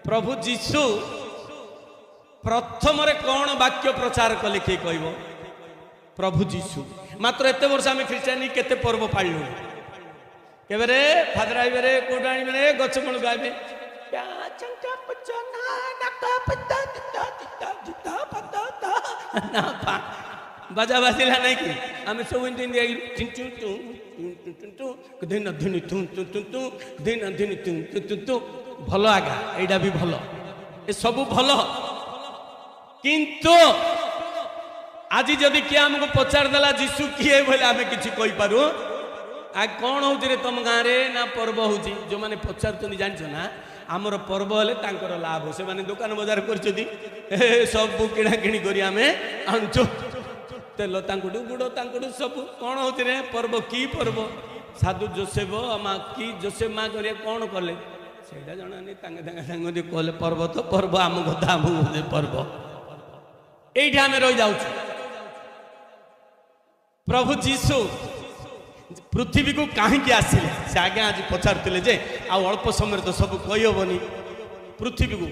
प्रभु जीशु प्रथम कौन वाक्य प्रचार कले किए कह प्रभु जीशु मात्र एत वर्ष आम ख्रीष्टियानी केते पर्व पालु के फादर आइबे कौट आने गच मूल गाइबे बाजा बाजिला नहीं कि आम सब भल आगा एटा भी भल ए सब भल किंतु आज जदि किए आमको पचार देला जीशु किए बोले आम कि पारू आ कौन हो तुम गाँव में ना पर्व हो जो मैंने पचार जान ना आमर पर्व हेले तांकर लाभ से माने दुकान बजार कर सब किणा किणी कर आणुचु तेल गुड़ सब कौन हो पर्व की पर्व साधु जोसेफ माँ की जोसेफ माँ कर कौन कले से जना नहीं कहले पर्व तो पर्व आम कथा आम पर्व ये आम रही जाऊँ प्रभु जीशु पृथ्वी को कहीं आसिले से आगे आज पचारुले जे आ अल्प समय तो सब कहीहबनी पृथ्वी को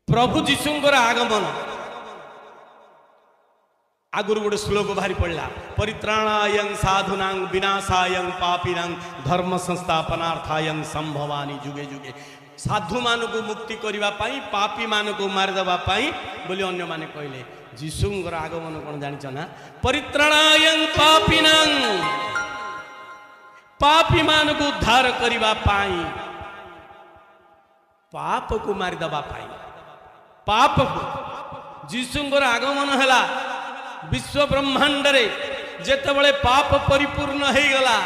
प्रभु जीशुंकर आगमन आगुर गोटे श्लोक बाहरी पड़ा परित्राणाय साधुना विनाशाय पापीना धर्म संस्थापनार्थाय संभवानी जुगे जुगे साधु मान को मुक्ति करने पापी मान को मारिदेवाई बोली अन्य माने कहले जीशुंकर आगमन कौन जानिଛ ना परित्राणाय पापीना पापी मान को उद्धार करने पाप को मारिदेवाई पाप को जीशुंकर आगमन है विश्व ब्रह्मांड रे जेतेबेले पाप परिपूर्ण हो गला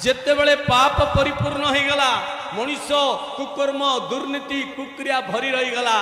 जेतेबेले पाप परिपूर्ण हो गला मनुष्य कुकर्म दुर्नीति कुक्रिया भरी रही गला।